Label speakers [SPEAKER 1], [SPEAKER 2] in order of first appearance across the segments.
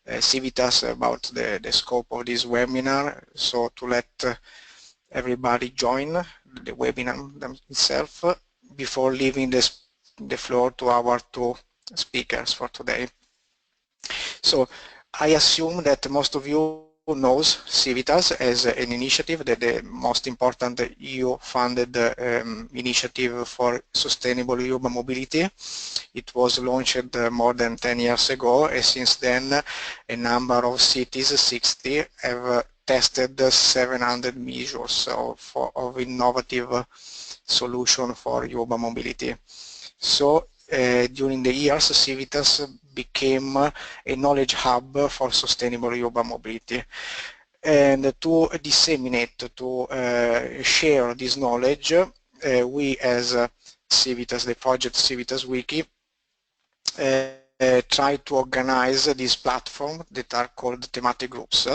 [SPEAKER 1] CIVITAS about the scope of this webinar, so to let everybody join the webinar themselves before leaving the floor to our two speakers for today. So I assume that most of you knows CIVITAS as an initiative, that the most important EU-funded initiative for sustainable urban mobility. It was launched more than 10 years ago, and since then a number of cities, 60, have tested 700 measures of innovative solution for urban mobility. So during the years, CIVITAS became a knowledge hub for sustainable urban mobility. And to disseminate, to share this knowledge, we as CIVITAS, the project CIVITAS Wiki, try to organize these platforms that are called thematic groups,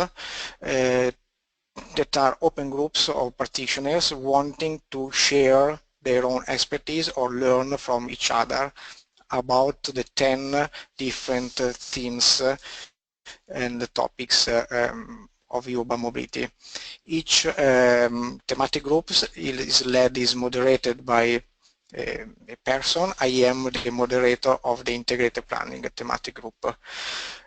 [SPEAKER 1] that are open groups of practitioners wanting to share their own expertise or learn from each other about the 10 different themes and the topics of urban mobility. Each thematic group is moderated by a person. I am the moderator of the integrated planning thematic group.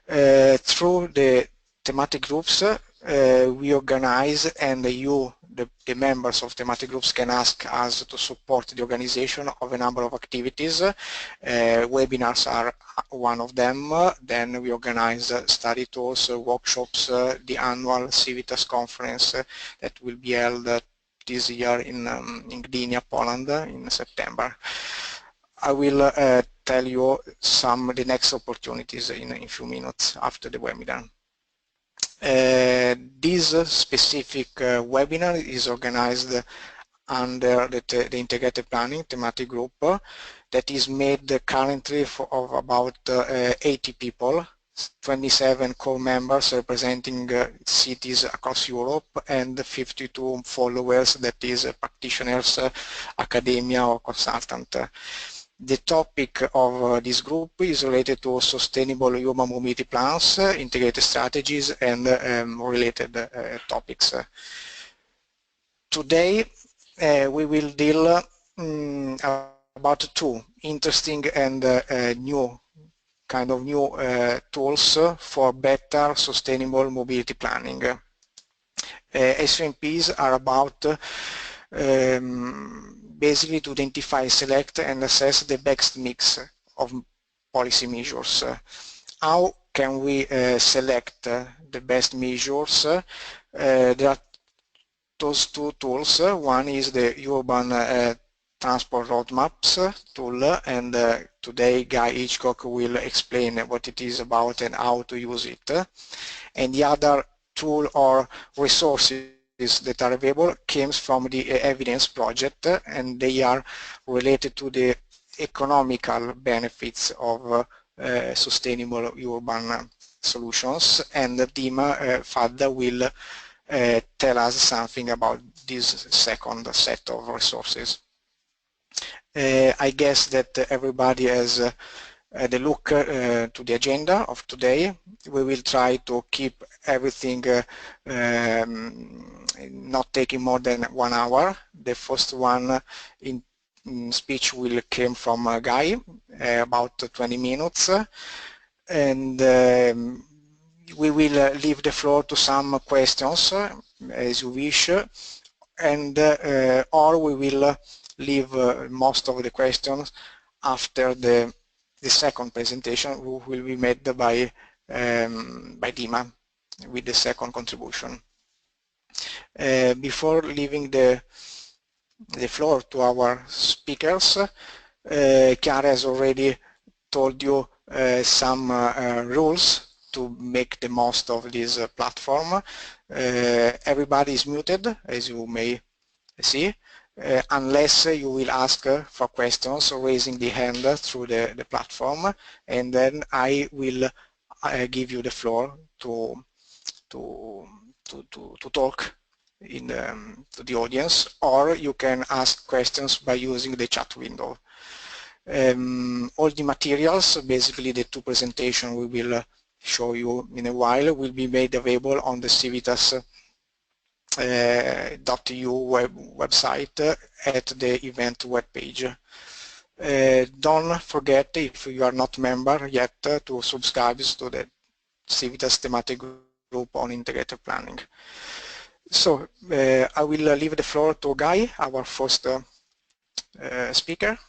[SPEAKER 1] Through the thematic groups, we organize, and you, the members of thematic groups, can ask us to support the organization of a number of activities. Webinars are one of them. Then we organize study tours, workshops, the annual CIVITAS conference that will be held this year in Gdynia, Poland in September. I will tell you the next opportunities in a few minutes after the webinar. This specific webinar is organized under the integrated planning thematic group that is made currently of about 80 people, 27 core members representing cities across Europe, and 52 followers, that is practitioners, academia or consultant. The topic of this group is related to sustainable urban mobility plans, integrated strategies, and related topics. Today we will deal about two interesting and new tools for better sustainable mobility planning. SUMPs are about basically to identify, select, and assess the best mix of policy measures. How can we select the best measures? There are those two tools. One is the Urban Transport Roadmaps tool, and today Guy Hitchcock will explain what it is about and how to use it. And the other tool or resources that are available comes from the evidence project, and they are related to the economical benefits of sustainable urban solutions, and Dima Fadda will tell us something about this second set of resources. I guess that everybody has the look to the agenda of today. We will try to keep everything not taking more than 1 hour. The first one in speech will come from Guy, about 20 minutes, and we will leave the floor to some questions as you wish, and or we will leave most of the questions after the second presentation, who will be made by Dima with the second contribution. Before leaving the floor to our speakers, Chiara has already told you some rules to make the most of this platform. Everybody is muted, as you may see, unless you will ask for questions, raising the hand through the platform, and then I will give you the floor to talk to the audience, or you can ask questions by using the chat window. All the materials, basically the two presentations we will show you in a while, will be made available on the Civitas .eu website at the event webpage. Don't forget, if you are not a member yet, to subscribe to the Civitas thematic group on integrated planning. So I will leave the floor to Guy, our first speaker.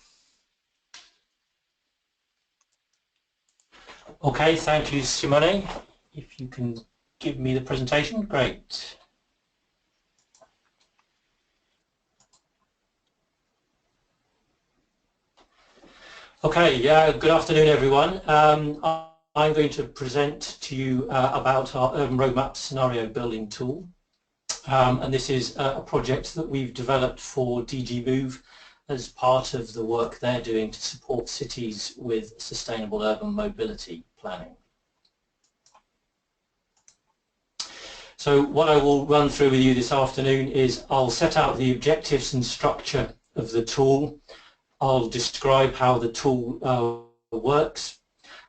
[SPEAKER 2] Okay, thank you, Simone. If you can give me the presentation, great. Okay, good afternoon, everyone. I'm going to present to you about our Urban Roadmap Scenario Building tool. And this is a project that we've developed for DG Move as part of the work they're doing to support cities with sustainable urban mobility planning. So what I will run through with you this afternoon is I'll set out the objectives and structure of the tool. I'll describe how the tool works,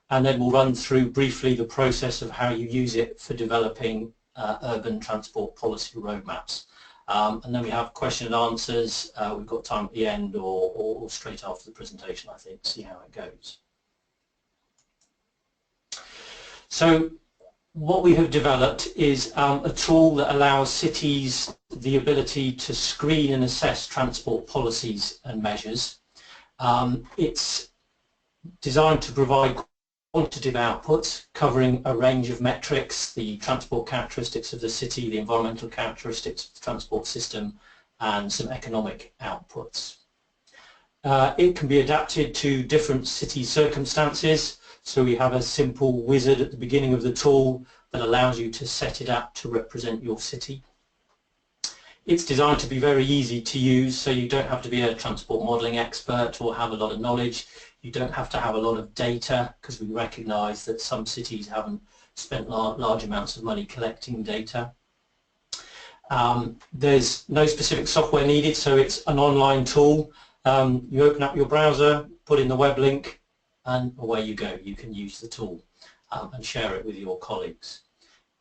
[SPEAKER 2] and then we'll run through briefly the process of how you use it for developing urban transport policy roadmaps. And then we have question and answers. We've got time at the end or straight after the presentation, I think, see how it goes. So what we have developed is a tool that allows cities the ability to screen and assess transport policies and measures. It's designed to provide quantitative outputs covering a range of metrics, the transport characteristics of the city, the environmental characteristics of the transport system, and some economic outputs. It can be adapted to different city circumstances, so we have a simple wizard at the beginning of the tool that allows you to set it up to represent your city. It's designed to be very easy to use, so you don't have to be a transport modelling expert or have a lot of knowledge. You don't have to have a lot of data, because we recognise that some cities haven't spent large amounts of money collecting data. There's no specific software needed, so it's an online tool. You open up your browser, put in the web link, and away you go. You can use the tool and share it with your colleagues.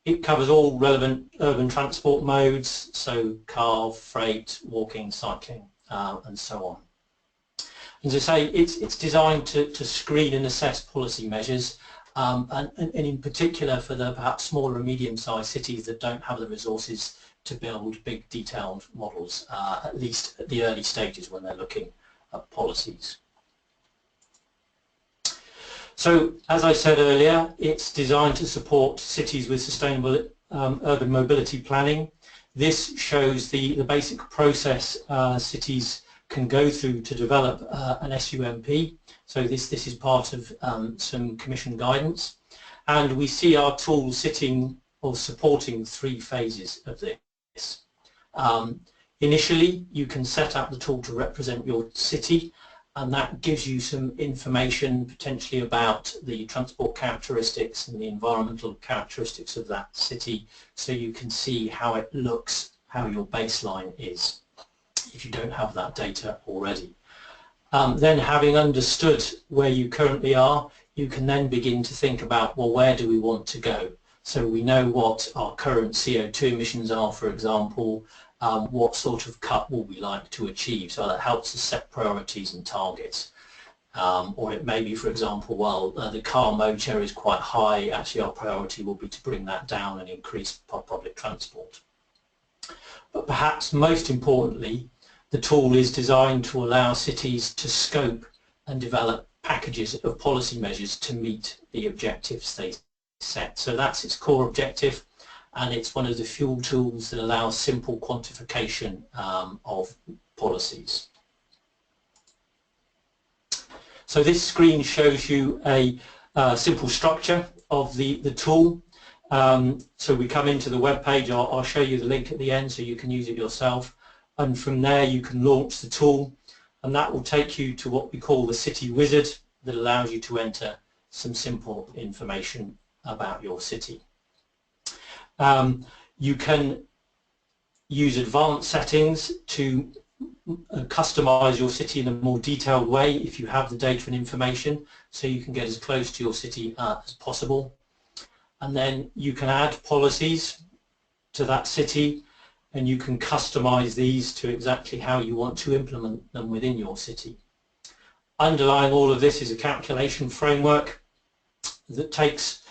[SPEAKER 2] It covers all relevant urban transport modes, so car, freight, walking, cycling, and so on. As I say, it's designed to screen and assess policy measures, and in particular for the perhaps smaller and medium-sized cities that don't have the resources to build big detailed models, at least at the early stages when they're looking at policies. So, as I said earlier, it's designed to support cities with sustainable urban mobility planning. This shows the basic process cities can go through to develop an SUMP. So this is part of some Commission guidance. And we see our tool sitting or supporting 3 phases of this. Initially, you can set up the tool to represent your city, and that gives you some information potentially about the transport characteristics and the environmental characteristics of that city, so you can see how it looks, how your baseline is, if you don't have that data already. Then, having understood where you currently are, you can then begin to think about, well, where do we want to go? So we know what our current CO2 emissions are, for example. What sort of cut will we like to achieve? So that helps us set priorities and targets. Or it may be, for example, well, the car mode share is quite high. Actually, our priority will be to bring that down and increase public transport. But perhaps most importantly, the tool is designed to allow cities to scope and develop packages of policy measures to meet the objectives they set. So that's its core objective, and it's one of the few tools that allows simple quantification of policies. So this screen shows you a simple structure of the tool. So we come into the web page. I'll show you the link at the end so you can use it yourself, and from there you can launch the tool, and that will take you to what we call the City Wizard that allows you to enter some simple information about your city. You can use advanced settings to customize your city in a more detailed way if you have the data and information, so you can get as close to your city as possible. and then you can add policies to that city, and you can customize these to exactly how you want to implement them within your city. Underlying all of this is a calculation framework that takes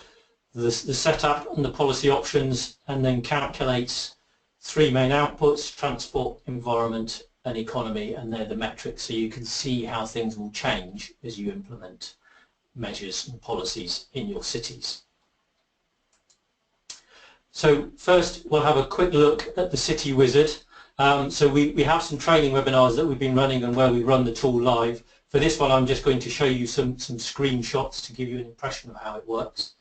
[SPEAKER 2] the setup and the policy options and then calculates three main outputs: transport, environment and economy, and they're the metrics, so you can see how things will change as you implement measures and policies in your cities. So first we'll have a quick look at the City Wizard. So we have some training webinars that we've been running and where we run the tool live. For this one I'm just going to show you some screenshots to give you an impression of how it works.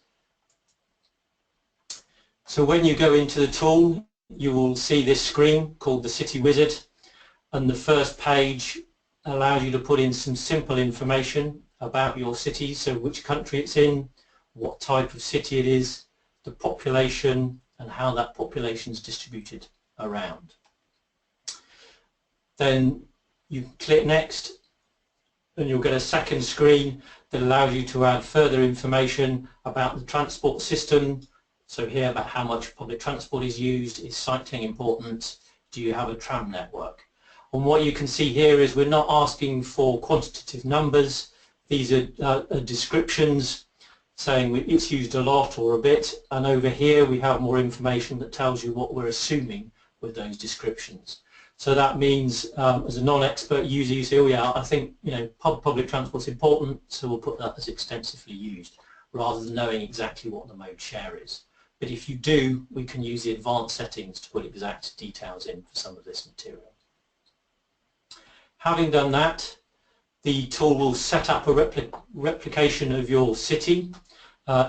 [SPEAKER 2] So when you go into the tool, you will see this screen called the City Wizard, and the first page allows you to put in some simple information about your city, so which country it's in, what type of city it is, the population, and how that population is distributed around. Then you click Next and you'll get a second screen that allows you to add further information about the transport system. So here about how much public transport is used, is cycling important, do you have a tram network? And what you can see here is we're not asking for quantitative numbers. These are descriptions saying it's used a lot or a bit, and over here we have more information that tells you what we're assuming with those descriptions. So that means as a non-expert user you say, oh yeah, I think public transport's important, so we'll put that as extensively used, rather than knowing exactly what the mode share is. But if you do, we can use the advanced settings to put exact details in for some of this material. Having done that, the tool will set up a replication of your city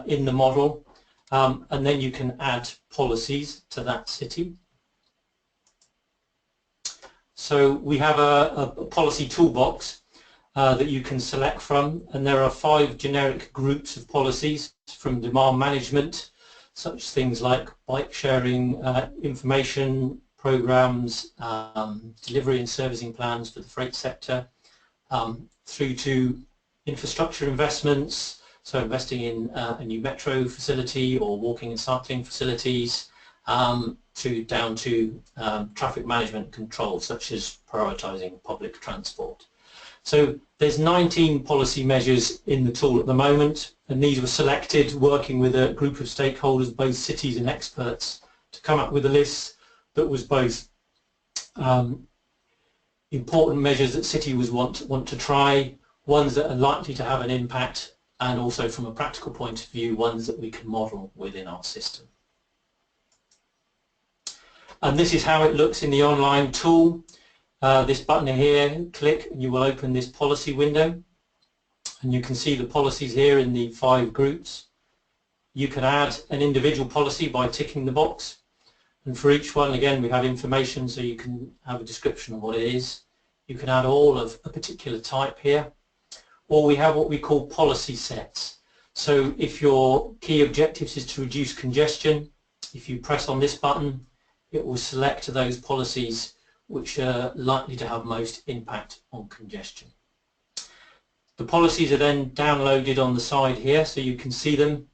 [SPEAKER 2] in the model, and then you can add policies to that city. So we have a policy toolbox that you can select from, and there are 5 generic groups of policies, from demand management, such things like bike sharing, information programs, delivery and servicing plans for the freight sector, through to infrastructure investments, so investing in a new metro facility or walking and cycling facilities, down to traffic management control, such as prioritising public transport. So there's 19 policy measures in the tool at the moment, and these were selected working with a group of stakeholders, both cities and experts, to come up with a list that was both important measures that cities want to try, ones that are likely to have an impact, and also from a practical point of view, ones that we can model within our system. And this is how it looks in the online tool. This button here, click, and you will open this policy window, and you can see the policies here in the 5 groups. You can add an individual policy by ticking the box, and for each one, again, we have information so you can have a description of what it is. You can add all of a particular type here, or we have what we call policy sets. So if your key objectives is to reduce congestion, if you press on this button, it will select those policies which are likely to have most impact on congestion. The policies are then downloaded on the side here, so you can see them,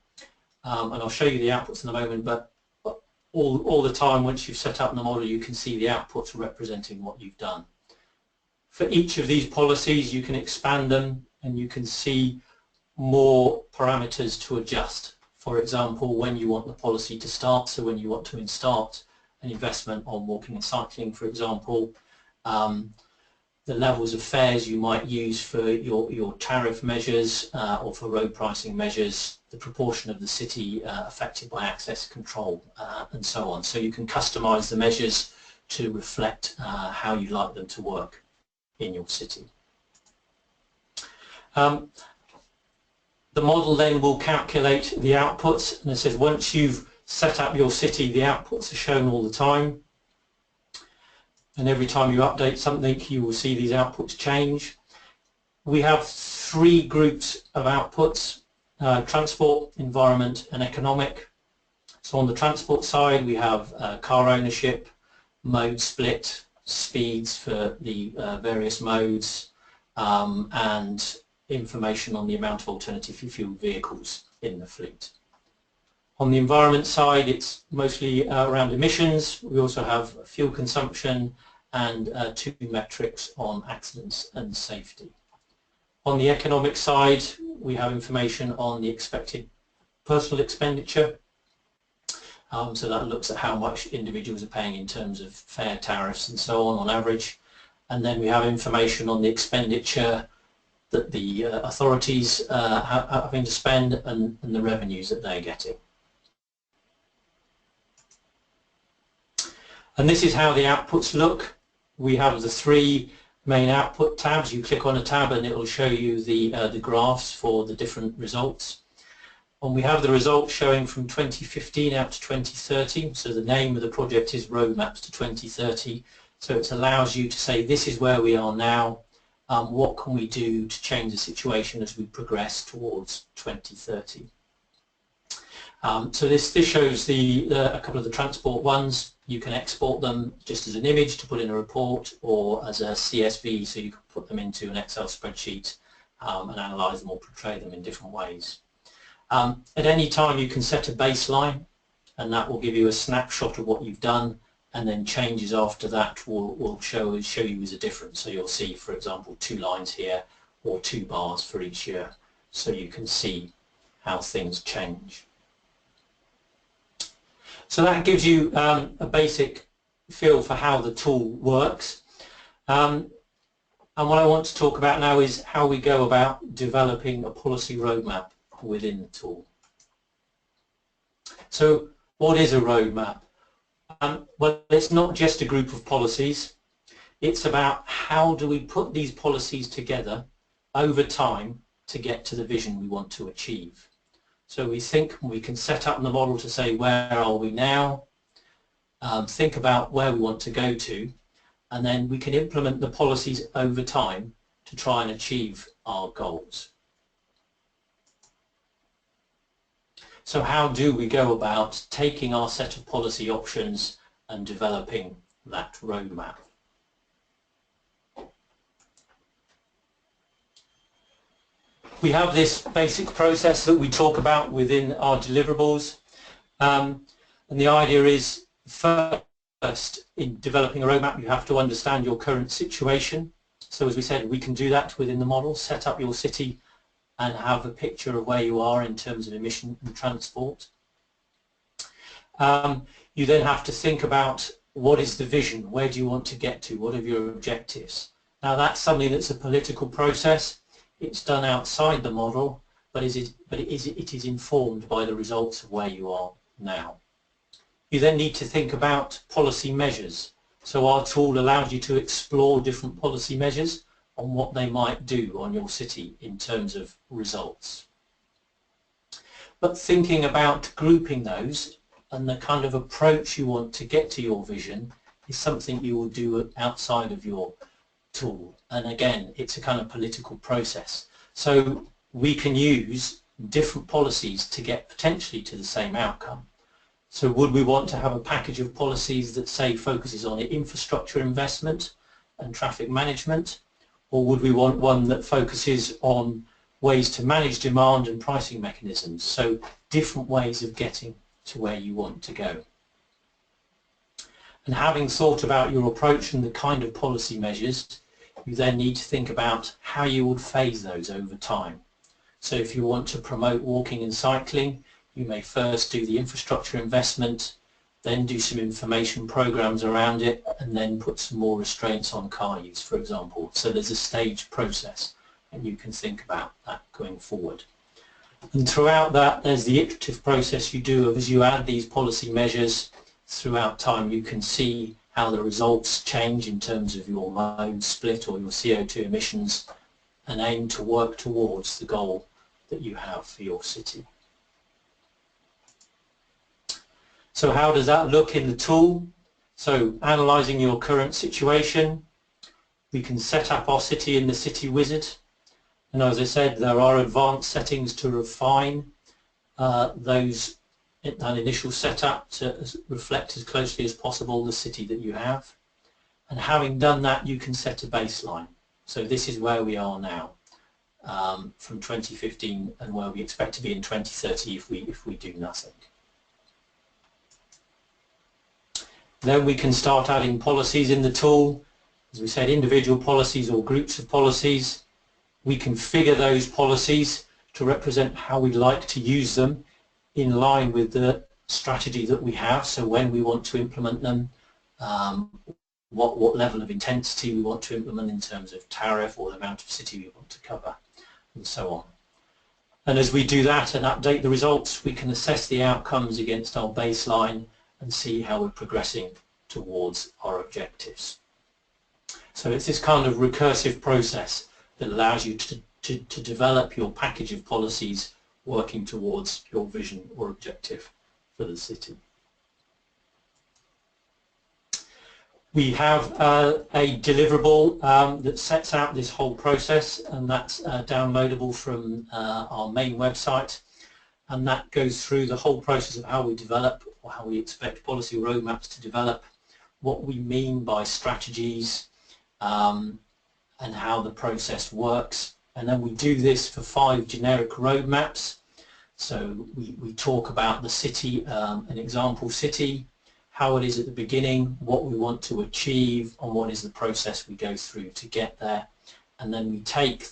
[SPEAKER 2] and I'll show you the outputs in a moment, but all the time once you've set up the model, you can see the outputs representing what you've done. For each of these policies, you can expand them and you can see more parameters to adjust. For example, when you want the policy to start, so when you want to start an investment on walking and cycling, for example, the levels of fares you might use for your tariff measures or for road pricing measures, the proportion of the city affected by access control, and so on. So you can customize the measures to reflect how you like them to work in your city. The model then will calculate the outputs, and it says once you've set up your city, the outputs are shown all the time, and every time you update something you will see these outputs change. We have 3 groups of outputs: transport, environment and economic. So on the transport side we have car ownership, mode split, speeds for the various modes, and information on the amount of alternative fuel vehicles in the fleet. On the environment side, it's mostly around emissions. We also have fuel consumption and 2 metrics on accidents and safety. On the economic side, we have information on the expected personal expenditure. So that looks at how much individuals are paying in terms of fare, tariffs and so on average. And then we have information on the expenditure that the authorities are having to spend and the revenues that they're getting. And this is how the outputs look. We have the 3 main output tabs. You click on a tab and it will show you the graphs for the different results. And we have the results showing from 2015 out to 2030. So the name of the project is Roadmaps to 2030. So it allows you to say, this is where we are now. What can we do to change the situation as we progress towards 2030? So this shows a couple of the transport ones. You can export them just as an image to put in a report or as a CSV, so you can put them into an Excel spreadsheet and analyze them or portray them in different ways. At any time you can set a baseline and that will give you a snapshot of what you've done, and then changes after that will show you as a difference. So you'll see, for example, 2 lines here or 2 bars for each year, so you can see how things change. So that gives you a basic feel for how the tool works. And what I want to talk about now is how we go about developing a policy roadmap within the tool. So what is a roadmap? Well, it's not just a group of policies. It's about how do we put these policies together over time to get to the vision we want to achieve. So we can set up the model to say, where are we now? Think about where we want to go to, and then we can implement the policies over time to try and achieve our goals. So how do we go about taking our set of policy options and developing that roadmap? We have this basic process that we talk about within our deliverables, and the idea is, first, in developing a roadmap you have to understand your current situation. So as we said, we can do that within the model, set up your city and have a picture of where you are in terms of emission and transport. You then have to think about, what is the vision, where do you want to get to, what are your objectives? Now that's something that's a political process. It's done outside the model, but it is informed by the results of where you are now. You then need to think about policy measures. So our tool allows you to explore different policy measures on what they might do on your city in terms of results. But thinking about grouping those and the kind of approach you want to get to your vision is something you will do outside of your tool. And again, it's a kind of political process. So we can use different policies to get potentially to the same outcome. So would we want to have a package of policies that, say, focuses on infrastructure investment and traffic management, or would we want one that focuses on ways to manage demand and pricing mechanisms? So different ways of getting to where you want to go. And having thought about your approach and the kind of policy measures, you then need to think about how you would phase those over time. So if you want to promote walking and cycling, you may first do the infrastructure investment, then do some information programs around it, and then put some more restraints on car use, for example. So there's a staged process, and you can think about that going forward. And throughout that, there's the iterative process you do as you add these policy measures throughout time. You can see how the results change in terms of your mode split or your CO2 emissions, and aim to work towards the goal that you have for your city. So how does that look in the tool? So analysing your current situation, we can set up our city in the City Wizard, and as I said, there are advanced settings to refine that initial setup to reflect as closely as possible the city that you have. And having done that, you can set a baseline. So this is where we are now from 2015 and where we expect to be in 2030 if we do nothing. Then we can start adding policies in the tool. As we said, individual policies or groups of policies. We configure those policies to represent how we'd like to use them in line with the strategy that we have. So when we want to implement them, what level of intensity we want to implement in terms of tariff or the amount of city we want to cover, and so on. And as we do that and update the results, we can assess the outcomes against our baseline and see how we're progressing towards our objectives. So it's this kind of recursive process that allows you to develop your package of policies working towards your vision or objective for the city. We have a deliverable that sets out this whole process, and that's downloadable from our main website, and that goes through the whole process of how we develop or how we expect policy roadmaps to develop, what we mean by strategies, and how the process works. And then we do this for 5 generic roadmaps. So we talk about the city, an example city, how it is at the beginning, what we want to achieve, and what is the process we go through to get there. And then we take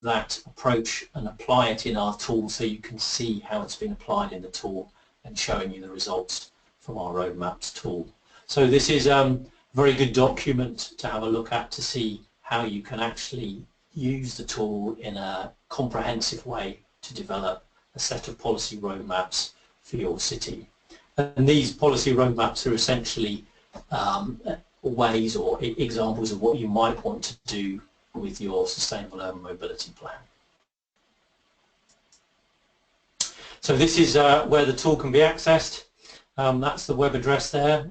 [SPEAKER 2] that approach and apply it in our tool so you can see how it's been applied in the tool and showing you the results from our roadmaps tool. So this is a very good document to have a look at to see how you can actually use the tool in a comprehensive way to develop a set of policy roadmaps for your city. And these policy roadmaps are essentially ways or examples of what you might want to do with your sustainable urban mobility plan. So this is where the tool can be accessed. That's the web address there.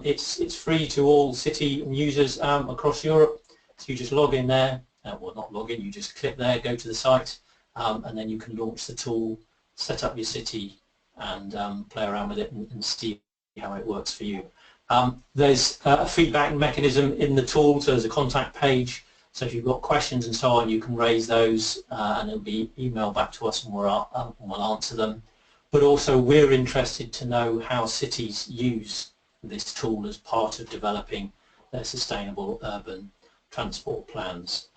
[SPEAKER 2] It's free to all city users across Europe. So you just log in there, well not log in, you just click there, go to the site, and then you can launch the tool, set up your city, and play around with it and see how it works for you. There's a feedback mechanism in the tool, so there's a contact page, so if you've got questions and so on you can raise those and it'll be emailed back to us and we'll answer them. But also we're interested to know how cities use this tool as part of developing their sustainable urban transport plans.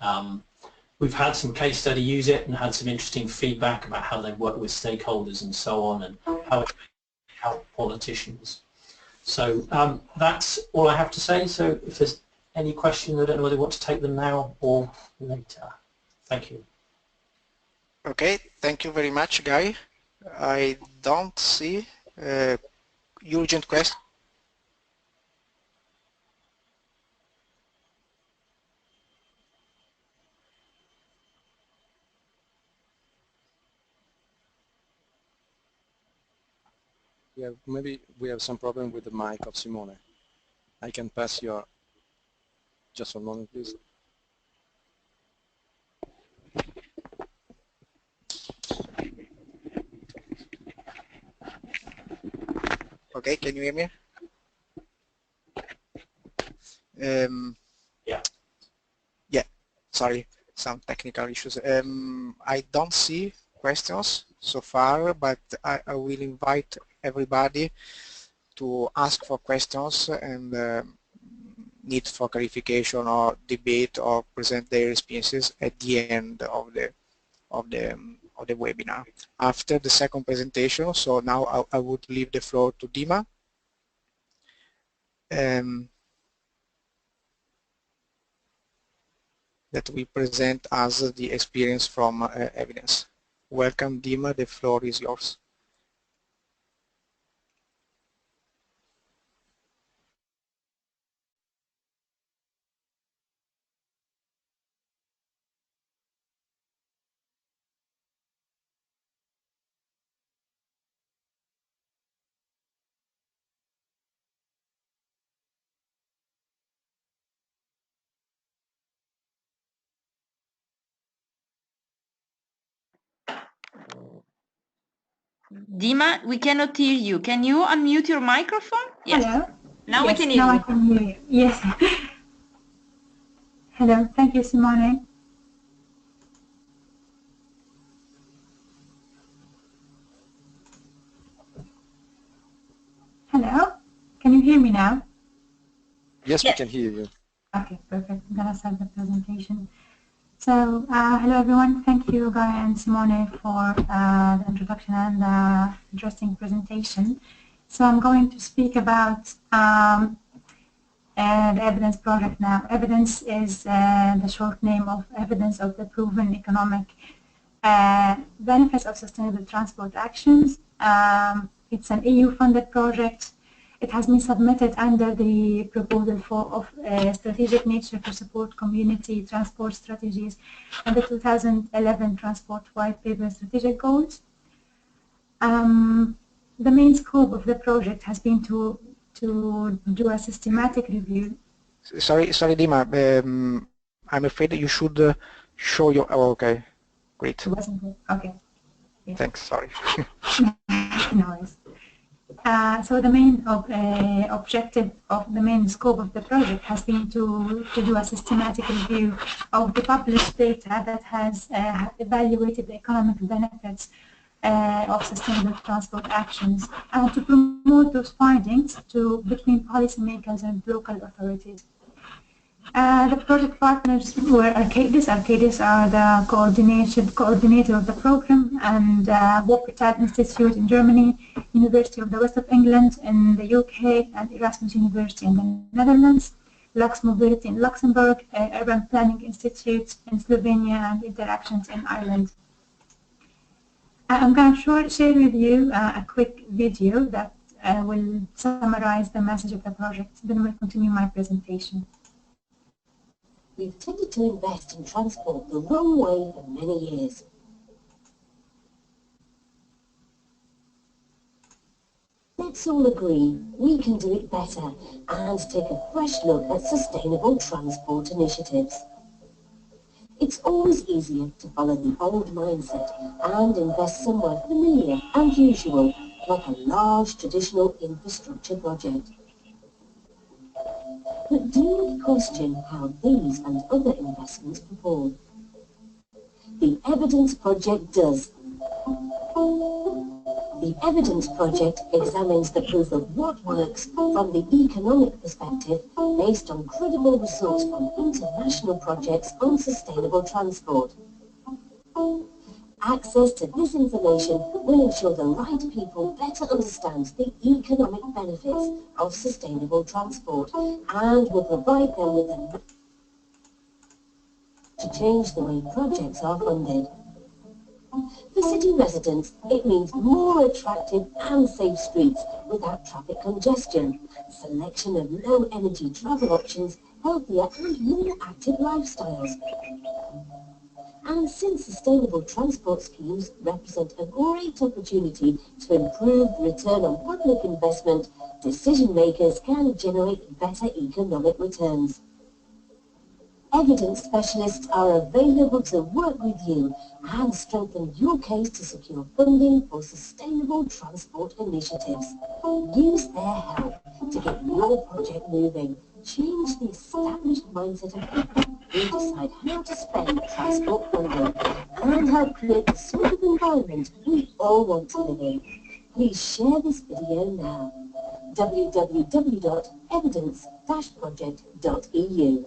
[SPEAKER 2] We've had some case study use it and had some interesting feedback about how they work with stakeholders and so on, and how it help politicians. So that's all I have to say. So if there's any questions, I don't know whether you want to take them now or later. Thank you.
[SPEAKER 1] Okay, thank you very much, Guy. I don't see urgent questions.
[SPEAKER 3] Yeah, maybe we have some problem with the mic of Simone. I can pass your, just a moment please.
[SPEAKER 1] Okay, can you hear me? Yeah, sorry, some technical issues. I don't see questions so far, but I will invite everybody to ask for questions and need for clarification or debate or present their experiences at the end of the webinar. After the second presentation, so now I would leave the floor to Dima. That we present as the experience from evidence. Welcome, Dima, the floor is yours.
[SPEAKER 4] Dima, we cannot hear you. Can you unmute your microphone? Yes.
[SPEAKER 5] Hello.
[SPEAKER 4] Now
[SPEAKER 5] yes,
[SPEAKER 4] we can hear
[SPEAKER 5] now
[SPEAKER 4] you.
[SPEAKER 5] I can hear you. Yes. Hello. Thank you, Simone. Hello. Can you hear me now?
[SPEAKER 3] Yes, we can hear you.
[SPEAKER 5] Okay, perfect. I'm gonna start the presentation. So, hello everyone. Thank you, Guy and Simone, for the introduction and the interesting presentation. So, I'm going to speak about the evidence project now. Evidence is the short name of evidence of the proven economic benefits of sustainable transport actions. It's an EU-funded project. It has been submitted under the proposal of strategic nature to support community transport strategies and the 2011 Transport White Paper strategic goals. The main scope of the project has been to do a systematic review.
[SPEAKER 1] Sorry, Dima. I'm afraid that you should show your. Oh, okay, great.
[SPEAKER 5] It wasn't good. Okay. Yeah.
[SPEAKER 1] Thanks. Sorry.
[SPEAKER 5] No worries. So the main objective of the main scope of the project has been to do a systematic review of the published data that has evaluated the economic benefits of sustainable transport actions and to promote those findings between policymakers and local authorities. The project partners were Arcadis. Arcadis are the coordinator of the program, and Wuppertal Institute in Germany, University of the West of England in the UK, and Erasmus University in the Netherlands, Lux Mobility in Luxembourg, Urban Planning Institute in Slovenia, and Interactions in Ireland. I'm going to share with you a quick video that will summarize the message of the project. Then we'll continue my presentation.
[SPEAKER 6] We've tended to invest in transport the wrong way for many years. Let's all agree we can do it better and take a fresh look at sustainable transport initiatives. It's always easier to follow the old mindset and invest somewhere familiar and usual, like a large traditional infrastructure project. But do we question how these and other investments perform? The Evidence Project does. The Evidence Project examines the proof of what works from the economic perspective based on credible results from international projects on sustainable transport. Access to this information will ensure the right people better understand the economic benefits of sustainable transport and will provide them with the to change the way projects are funded. For city residents, it means more attractive and safe streets without traffic congestion, selection of low-energy travel options, healthier and more active lifestyles. And since sustainable transport schemes represent a great opportunity to improve the return on public investment, decision makers can generate better economic returns. Evidence specialists are available to work with you and strengthen your case to secure funding for sustainable transport initiatives. Use their help to get your project moving. Change the established mindset of people who decide how to spend transport funding and help create the sort of environment we all want to live in. Please share this video now. www.evidence-project.eu.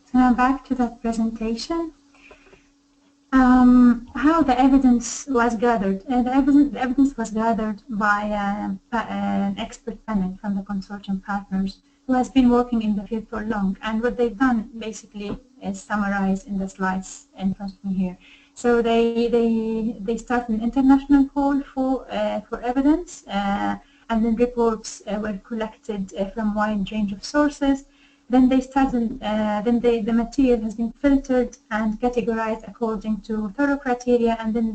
[SPEAKER 5] So now back to that presentation. How the evidence was gathered. The evidence was gathered by an expert panel from the consortium partners who has been working in the field for long. And what they've done basically is summarized in the slides in front of me here. So they started an international call for evidence, and then reports were collected from a wide range of sources. Then they started. The material has been filtered and categorized according to thorough criteria, and then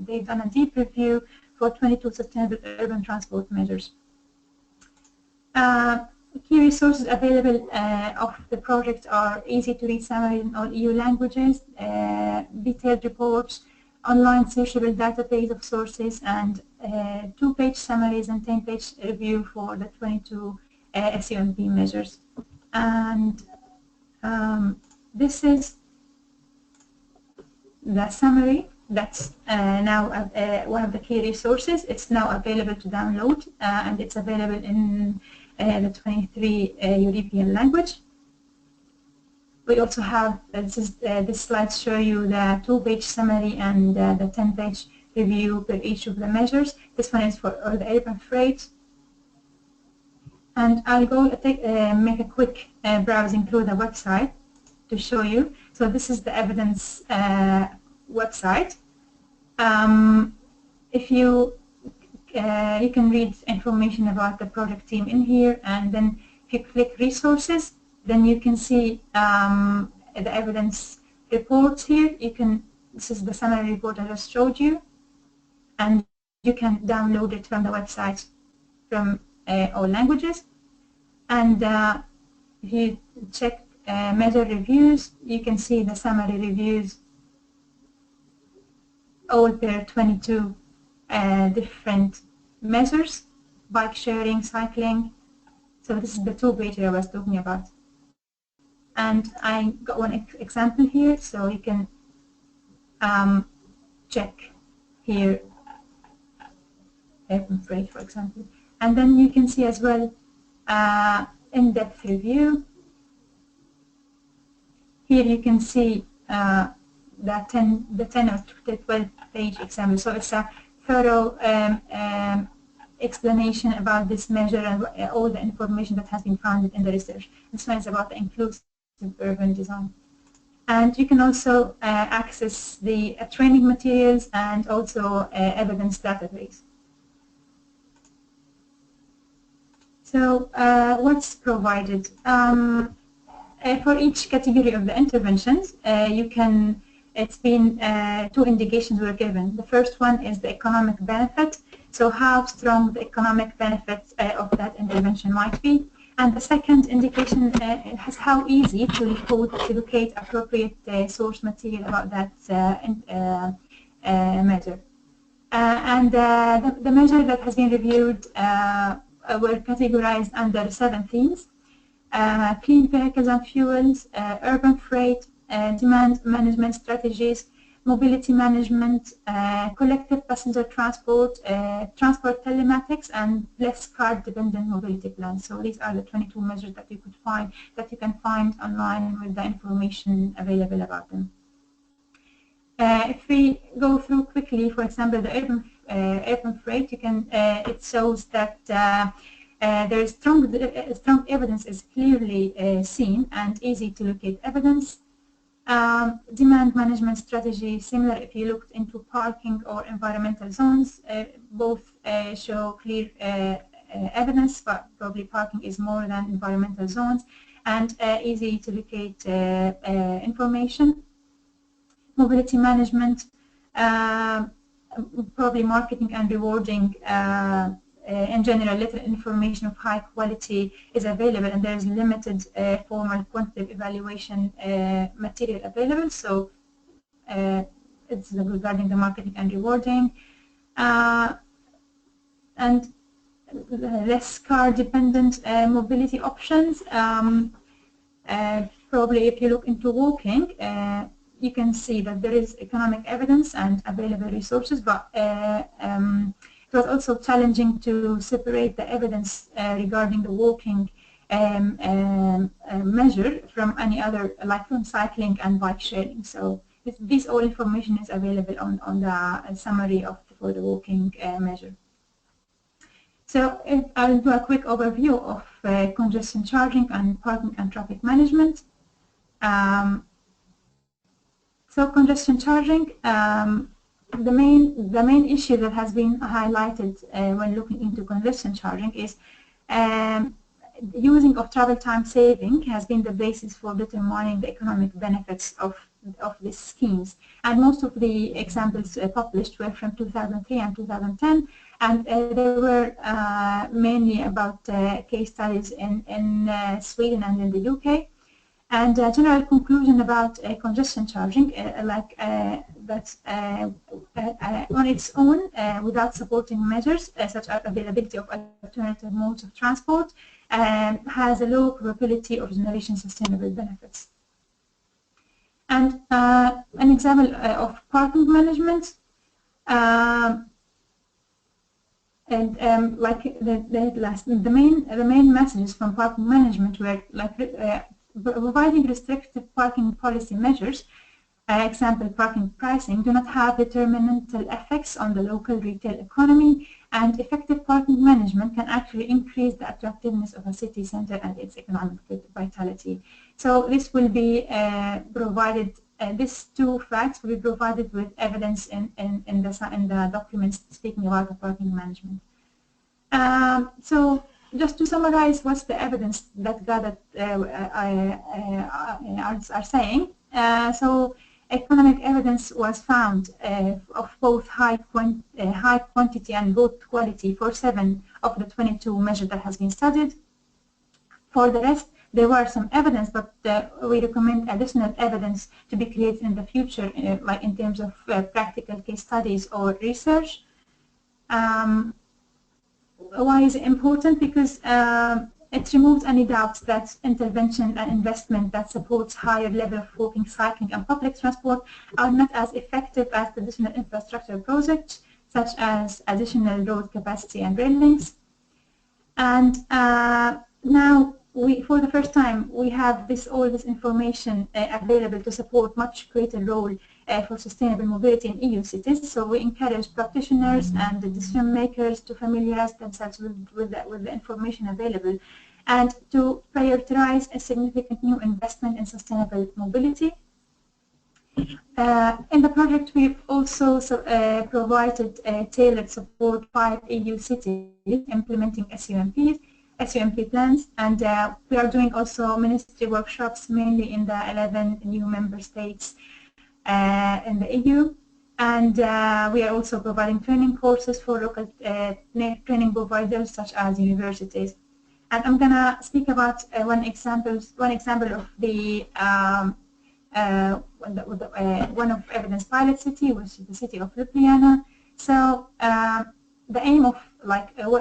[SPEAKER 5] they've done a deep review for 22 sustainable urban transport measures. Key resources available of the project are easy-to-read summary in all EU languages, detailed reports, online searchable database of sources, and 2-page summaries and 10-page review for the 22 SUMP measures. And this is the summary. That's now one of the key resources. It's now available to download, and it's available in the 23 European language. We also have, this slides show you the 2-page summary and the 10-page review for each of the measures. This one is for the urban freight. And I'll go make a quick browsing through the website to show you. So this is the evidence website. If you can read information about the project team in here, and then if you click resources, then you can see the evidence reports here. This is the summary report I just showed you, and you can download it from the website from all languages. And if you check measure reviews, you can see the summary reviews all per 22 different measures: bike sharing, cycling. So this is the 2-page I was talking about. And I got one example here, so you can check here urban freight, for example. And then you can see as well in-depth review. Here you can see the 10 or 12-page example. So it's a thorough explanation about this measure and all the information that has been found in the research. This one is about the inclusive urban design. And you can also access the training materials and also evidence database. So what's provided? For each category of the interventions, it's been 2 indications were given. The first one is the economic benefit, so how strong the economic benefit of that intervention might be. And the second indication is how easy to locate appropriate source material about that measure. And the measure that has been reviewed were categorized under 7 themes: clean vehicles and fuels, urban freight, demand management strategies, mobility management, collective passenger transport, transport telematics, and less car-dependent mobility plans. So these are the 22 measures that you can find online with the information available about them. If we go through quickly, for example, the urban freight, it shows that there is strong evidence is clearly seen and easy to locate evidence. Demand management strategy, similar if you looked into parking or environmental zones, both show clear evidence, but probably parking is more than environmental zones, and easy to locate information. Mobility management, probably marketing and rewarding. In general, little information of high quality is available, and there is limited formal quantitative evaluation material available. So it's regarding the marketing and rewarding, and less car-dependent mobility options. Probably, if you look into walking, you can see that there is economic evidence and available resources, but it was also challenging to separate the evidence regarding the walking measure from any other, like from cycling and bike sharing. So this all information is available on the summary for the walking measure. So I'll do a quick overview of congestion charging and parking and traffic management. So congestion charging. The main issue that has been highlighted when looking into congestion charging is using of travel time saving has been the basis for determining the economic benefits of these schemes. And most of the examples published were from 2003 and 2010, and they were mainly about case studies in Sweden and in the UK. And a general conclusion about congestion charging, that on its own, without supporting measures such as availability of alternative modes of transport, has a low probability of generating sustainable benefits. And an example of parking management, and like the main messages from parking management were like providing restrictive parking policy measures. Example, parking pricing do not have detrimental effects on the local retail economy, and effective parking management can actually increase the attractiveness of a city center and its economic vitality. So this will be provided. These two facts will be provided with evidence in the documents speaking about the parking management. So just to summarize, what's the evidence that gathered are saying? So economic evidence was found of both high quantity and good quality for 7 of the 22 measures that has been studied. For the rest, there were some evidence, but we recommend additional evidence to be created in the future, like in terms of practical case studies or research. Why is it important? Because it removes any doubts that intervention and investment that supports higher level of walking, cycling, and public transport are not as effective as traditional infrastructure projects, such as additional road capacity and rail links. And now, for the first time, we have all this information available to support much greater role for sustainable mobility in EU cities. So we encourage practitioners and the decision makers to familiarize themselves with the information available and to prioritize a significant new investment in sustainable mobility. In the project, we've also provided tailored support for 5 EU cities implementing SUMP plans, and we are doing also ministry workshops mainly in the 11 new member states in the EU, and we are also providing training courses for local training providers such as universities. And I'm gonna speak about one example of the one of evidence pilot city, which is the city of Ljubljana. So the aim of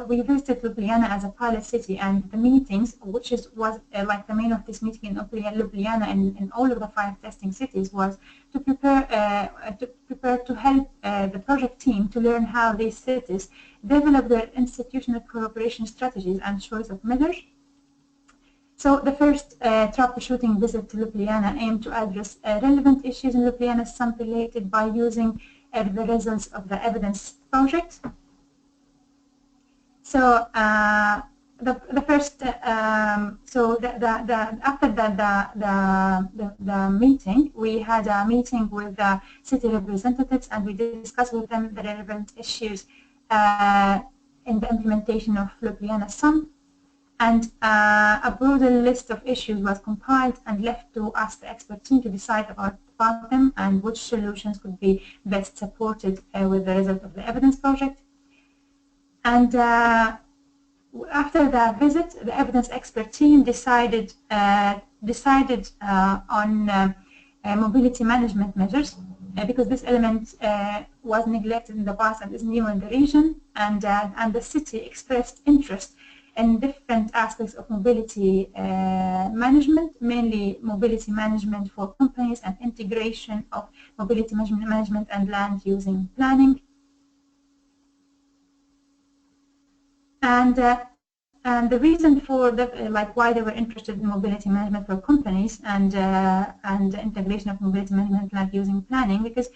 [SPEAKER 5] we visited Ljubljana as a pilot city, and the meetings, which was like the main of this meeting in Ljubljana and in all of the 5 testing cities, was to prepare to help the project team to learn how these cities develop their institutional cooperation strategies and choice of measures. So the first troubleshooting visit to Ljubljana aimed to address relevant issues in Ljubljana, some related by using the results of the evidence project. So the first, after the meeting, we had a meeting with the city representatives, and we discussed with them the relevant issues in the implementation of Ljubljana SUMP. And a broader list of issues was compiled and left to us, the expert team, to decide about them and which solutions could be best supported with the result of the evidence project. And after the visit, the evidence expert team decided on mobility management measures because this element was neglected in the past and is new in the region, and the city expressed interest in different aspects of mobility management, mainly mobility management for companies and integration of mobility management and land using planning. And the reason for why they were interested in mobility management for companies and the integration of mobility management land using planning, because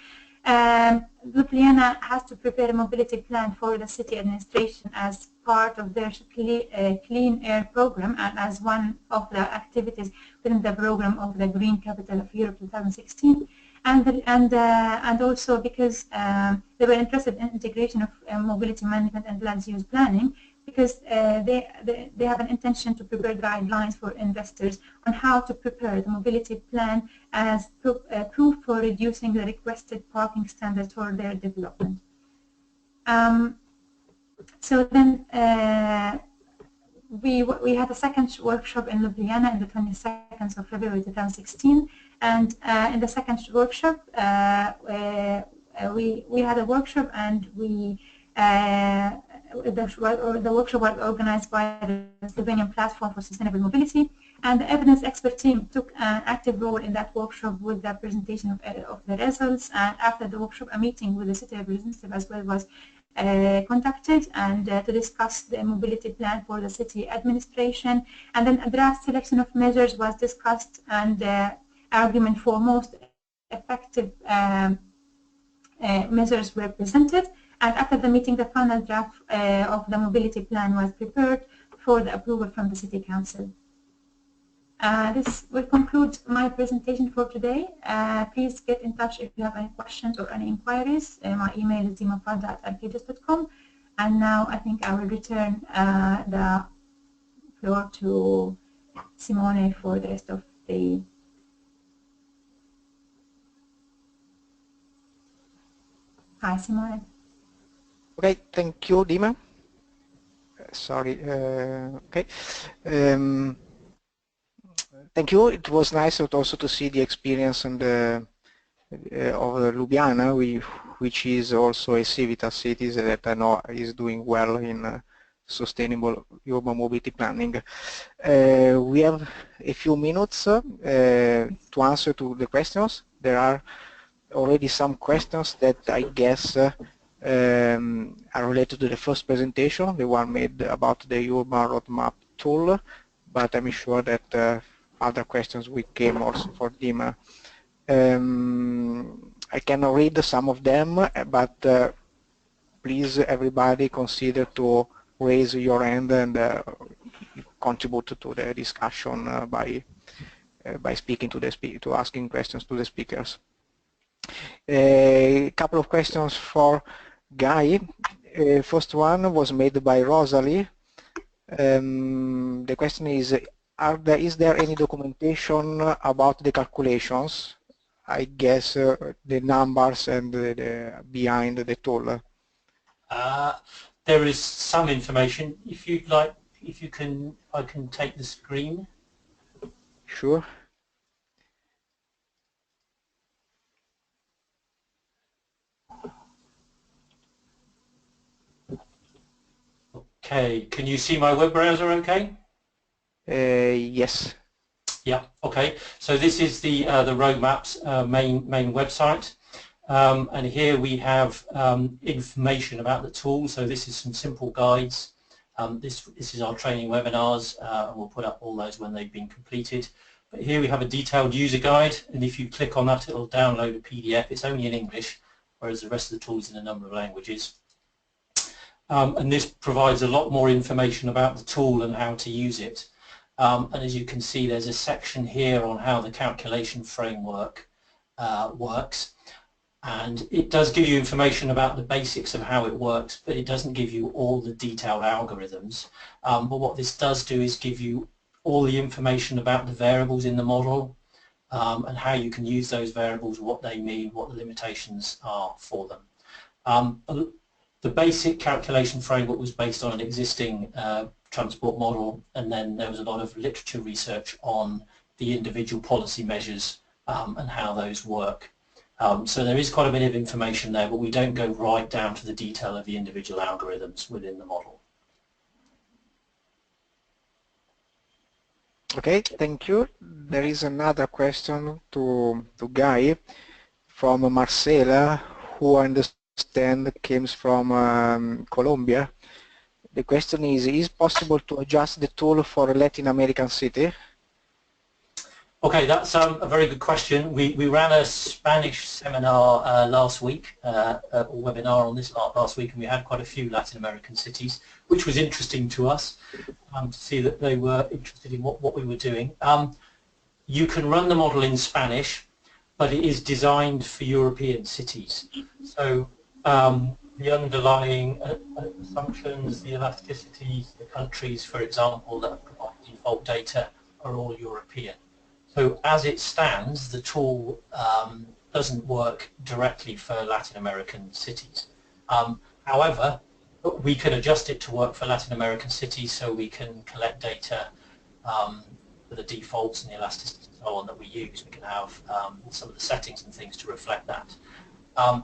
[SPEAKER 5] Ljubljana has to prepare a mobility plan for the city administration as part of their clean air program and as one of the activities within the program of the Green Capital of Europe 2016, and also because they were interested in integration of mobility management and land use planning, because they have an intention to prepare guidelines for investors on how to prepare the mobility plan as proof for reducing the requested parking standards for their development. So then we had a second workshop in Ljubljana on the 22nd of February 2016, and in the second workshop we had a workshop, and the workshop was organized by the Slovenian Platform for Sustainable Mobility, And the evidence expert team took an active role in that workshop with the presentation of the results. And after the workshop, a meeting with the city representative as well was conducted, and to discuss the mobility plan for the city administration. And then a draft selection of measures was discussed, and argument for most effective measures were presented. And after the meeting, the final draft of the mobility plan was prepared for the approval from the City Council. This will conclude my presentation for today. Please get in touch if you have any questions or any inquiries. My email is dimafalda@alpages.com. And now I think I will return the floor to Simone for the rest of the. Hi, Simone.
[SPEAKER 1] Okay, thank you, Dima. Sorry. Okay. Thank you. It was nice also to see the experience and of Ljubljana, which is also a CIVITAS city that I know is doing well in sustainable urban mobility planning. We have a few minutes to answer to the questions. There are already some questions that I guess are related to the first presentation, the one made about the urban roadmap tool, but I'm sure that other questions will came also for Dima. I can read some of them, but please everybody consider to raise your hand and contribute to the discussion by speaking to asking questions to the speakers. A couple of questions for Guy. First one was made by Rosalie. The question is, is there any documentation about the calculations? I guess the numbers and behind the tool.
[SPEAKER 2] There is some information. If you'd like, I can take the screen.
[SPEAKER 1] Sure.
[SPEAKER 2] Okay, can you see my web browser okay?
[SPEAKER 1] Yes.
[SPEAKER 2] Yeah, okay. So this is the roadmap's main website. And here we have information about the tool. So this is some simple guides. This is our training webinars, and we'll put up all those when they've been completed. But here we have a detailed user guide, and if you click on that, it'll download a PDF. It's only in English, whereas the rest of the tool is in a number of languages. And this provides a lot more information about the tool and how to use it. And as you can see, there's a section here on how the calculation framework works. And it does give you information about the basics of how it works, but it doesn't give you all the detailed algorithms. But what this does do is give you all the information about the variables in the model and how you can use those variables, what they mean, what the limitations are for them. The basic calculation framework was based on an existing transport model, and then there was a lot of literature research on the individual policy measures and how those work. So there is quite a bit of information there, but we don't go right down to the detail of the individual algorithms within the model.
[SPEAKER 1] Okay, thank you. There is another question to Guy from Marcela, who I understand comes from Colombia. The question is it possible to adjust the tool for a Latin American city?
[SPEAKER 2] Okay, that's a very good question. We ran a Spanish seminar last week, a webinar on this last week, and we had quite a few Latin American cities, which was interesting to us to see that they were interested in what we were doing. You can run the model in Spanish, but it is designed for European cities. So the underlying assumptions, the elasticities, the countries, for example, that provide default data are all European. So as it stands, the tool doesn't work directly for Latin American cities. However, we can adjust it to work for Latin American cities, so we can collect data for the defaults and the elasticities and so on that we use. We can have some of the settings and things to reflect that.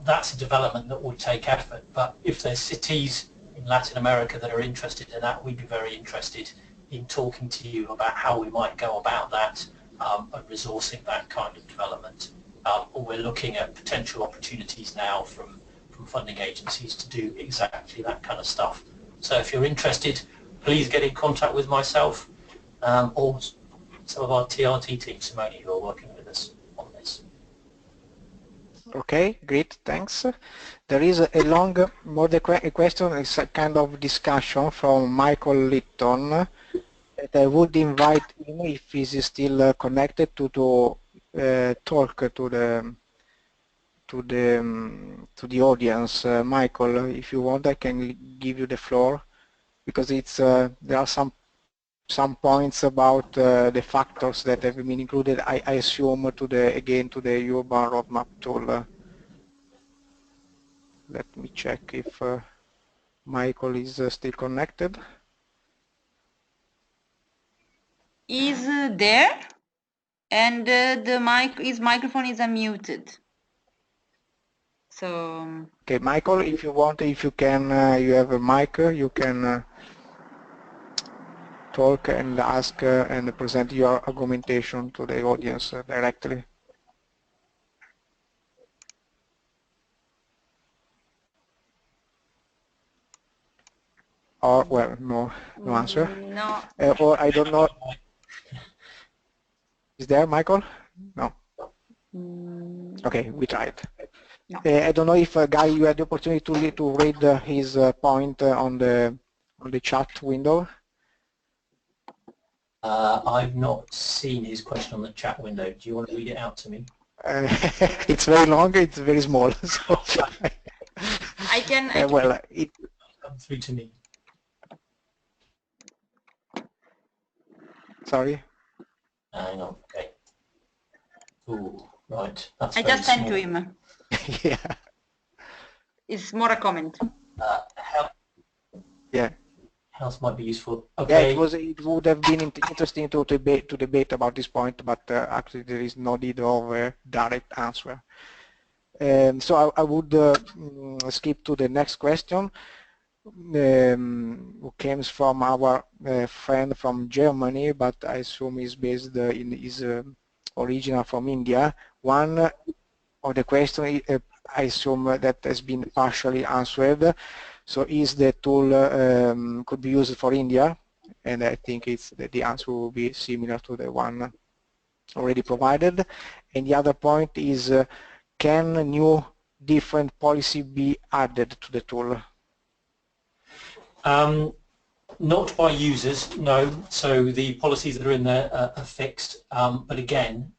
[SPEAKER 2] That's a development that would take effort, but if there's cities in Latin America that are interested in that, we'd be very interested in talking to you about how we might go about that and resourcing that kind of development. Or we're looking at potential opportunities now from funding agencies to do exactly that kind of stuff. So if you're interested, please get in contact with myself or some of our TRT team, Simone, who are working with us on this.
[SPEAKER 1] Okay, great, thanks. There is a long, more the question is a kind of discussion from Michael Litton that I would invite him, if he is still connected, to talk to the audience. Michael, if you want, I can give you the floor, because it's there are some points about the factors that have been included, I assume, to the urban roadmap tool. Let me check if Michael is still connected.
[SPEAKER 4] Is there, and his microphone is unmuted. So.
[SPEAKER 1] Okay, Michael, if you want, if you can, you have a mic, you can talk and ask and present your argumentation to the audience directly. Or, well, no answer.
[SPEAKER 4] No.
[SPEAKER 1] Or I don't know. Is there, Michael? No. Okay, we tried.
[SPEAKER 4] No.
[SPEAKER 1] I don't know if Guy, you had the opportunity to read his point on the chat window.
[SPEAKER 2] I've not seen his question on the chat window. Do you want to read it out to me?
[SPEAKER 1] It's very long. It's very small. So
[SPEAKER 4] I can.
[SPEAKER 1] Well, it
[SPEAKER 2] come through to me.
[SPEAKER 1] Sorry.
[SPEAKER 2] Hang on. Okay. Ooh, right. That's
[SPEAKER 4] I
[SPEAKER 2] very
[SPEAKER 4] just sent
[SPEAKER 2] small.
[SPEAKER 4] to him.
[SPEAKER 1] Yeah.
[SPEAKER 4] It's more a comment.
[SPEAKER 1] Yeah.
[SPEAKER 2] Health might be useful. Okay.
[SPEAKER 1] Yeah, it would have been interesting to debate about this point, but actually there is no need of a direct answer. So I would skip to the next question, who comes from our friend from Germany, but I assume is based is original from India. One of the question I assume that has been partially answered. So is the tool could be used for India? And I think it's the answer will be similar to the one already provided. And the other point is, can new different policy be added to the tool?
[SPEAKER 2] Not by users, no. So the policies that are in there are fixed. But again,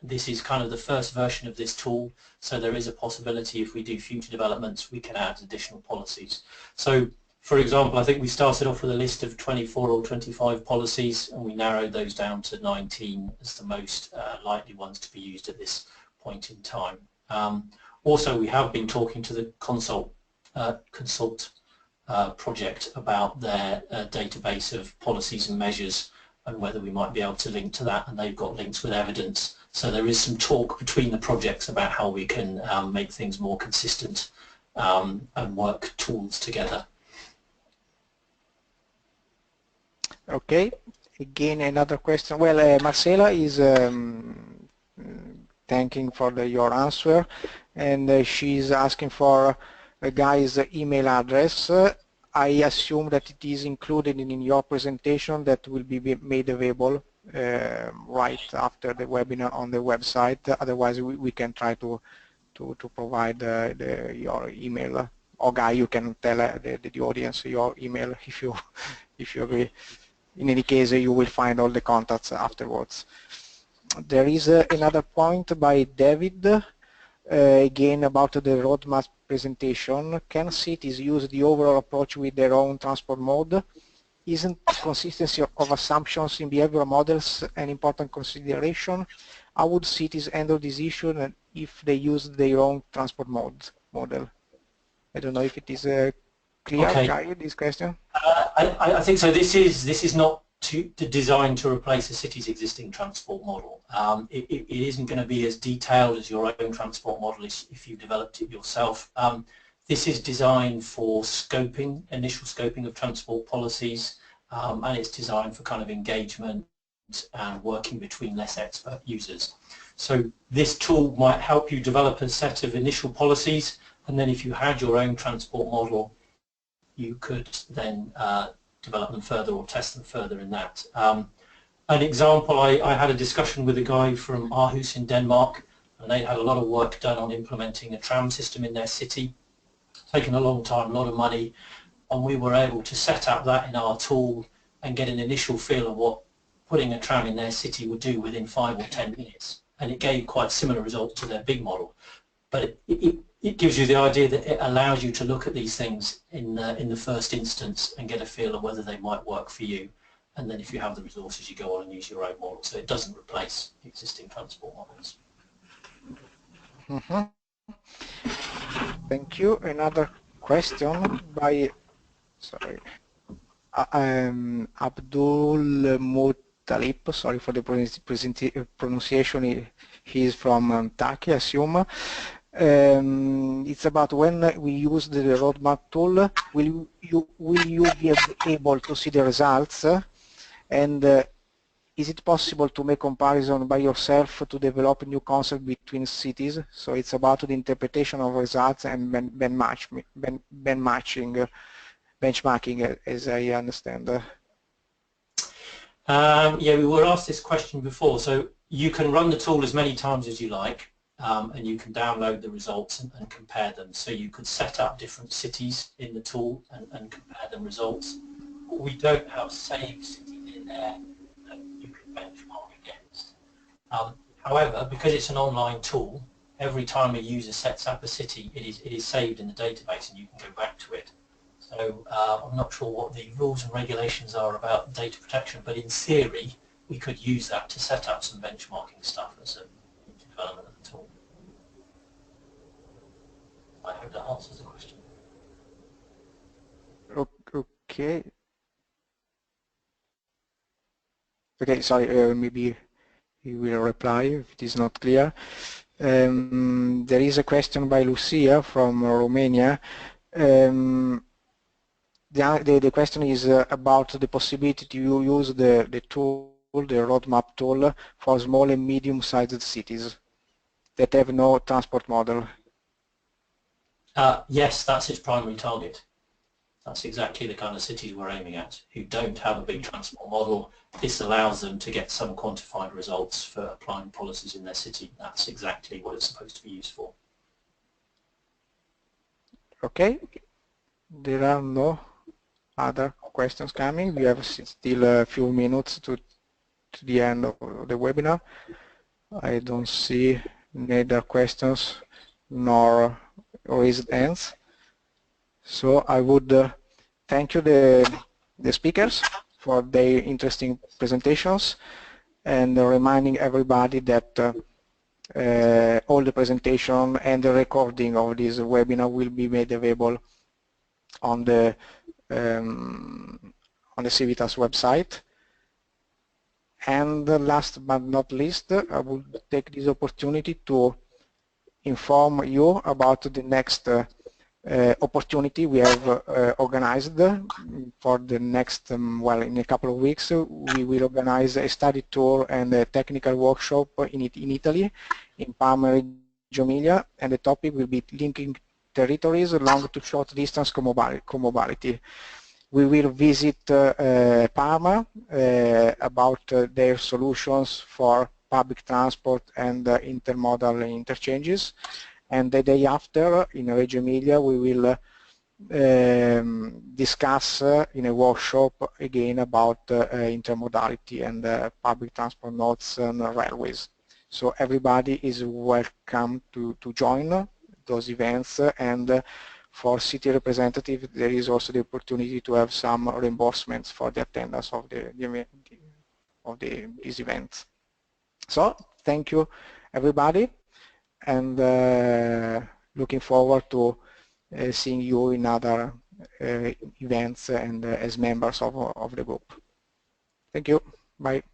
[SPEAKER 2] this is kind of the first version of this tool, so there is a possibility if we do future developments we can add additional policies. So for example, I think we started off with a list of 24 or 25 policies and we narrowed those down to 19 as the most likely ones to be used at this point in time. Also, we have been talking to the Consult project about their database of policies and measures and whether we might be able to link to that, and they've got links with evidence. So there is some talk between the projects about how we can make things more consistent and work tools together.
[SPEAKER 1] Okay, again another question. Well, Marcela is thanking for your answer, and she's asking for a Guy's email address. I assume that it is included in your presentation that will be made available right after the webinar on the website. Otherwise, we can try to provide your email. Or Guy, you can tell the audience your email if you agree. In any case, you will find all the contacts afterwards. There is another point by David. Again about the roadmap presentation. Can cities use the overall approach with their own transport mode? Isn't consistency of assumptions in behavioral models an important consideration? How would cities handle this issue if they use their own transport model? I don't know if it is clear,
[SPEAKER 2] Okay.
[SPEAKER 1] Guy, this question.
[SPEAKER 2] I think so. This is not designed to replace a city's existing transport model. It isn't going to be as detailed as your own transport model if you developed it yourself. This is designed for scoping, initial scoping of transport policies, and it's designed for kind of engagement and working between less expert users. So this tool might help you develop a set of initial policies, and then if you had your own transport model, you could then develop them further or test them further in that. An example, I had a discussion with a guy from Aarhus in Denmark, and they had a lot of work done on implementing a tram system in their city. Taken a long time, a lot of money, and we were able to set up that in our tool and get an initial feel of what putting a tram in their city would do within 5 or 10 minutes. And it gave quite similar results to their big model. But it gives you the idea that it allows you to look at these things in the first instance and get a feel of whether they might work for you. And then if you have the resources, you go on and use your own model. So it doesn't replace existing transport models.
[SPEAKER 1] Mm-hmm. Thank you. Another question by, sorry, Abdul Muttalib, sorry for the pronunciation, he is from Turkey, I assume. It's about when we use the roadmap tool, will you be able to see the results, and is it possible to make comparison by yourself to develop a new concept between cities? So it's about the interpretation of results and benchmarking, as I understand.
[SPEAKER 2] Yeah, we were asked this question before. So you can run the tool as many times as you like, and you can download the results and compare them. So you could set up different cities in the tool and compare the results. We don't have saved cities in there that you can benchmark against. However, because it's an online tool, every time a user sets up a city, it is saved in the database and you can go back to it. So I'm not sure what the rules and regulations are about data protection, but in theory, we could use that to set up some benchmarking stuff as a development of the tool. I hope that answers the question.
[SPEAKER 1] Okay. Okay, sorry, maybe he will reply if it is not clear. There is a question by Lucia from Romania. The question is about the possibility to use the tool, the roadmap tool, for small and medium-sized cities that have no transport model.
[SPEAKER 2] Yes, that's its primary target. That's exactly the kind of cities we're aiming at, who don't have a big transport model. This allows them to get some quantified results for applying policies in their city. That's exactly what it's supposed to be used for.
[SPEAKER 1] Okay, there are no other questions coming. We have still a few minutes to the end of the webinar. I don't see neither questions nor raised hands. So I would thank you the speakers for their interesting presentations, and reminding everybody that all the presentation and the recording of this webinar will be made available on the CIVITAS website. And last but not least, I will take this opportunity to inform you about the next opportunity we have organized for the next, well, in a couple of weeks. We will organize a study tour and a technical workshop in Italy, in Parma, Reggio Emilia, and the topic will be linking territories long to short distance co-mobility. We will visit Parma about their solutions for public transport and intermodal interchanges. And the day after, in Reggio Emilia, we will discuss in a workshop again about intermodality and public transport nodes and railways. So everybody is welcome to join those events, and for city representatives there is also the opportunity to have some reimbursements for the attendance of these events. So thank you everybody, and looking forward to seeing you in other events and as members of the group. Thank you. Bye.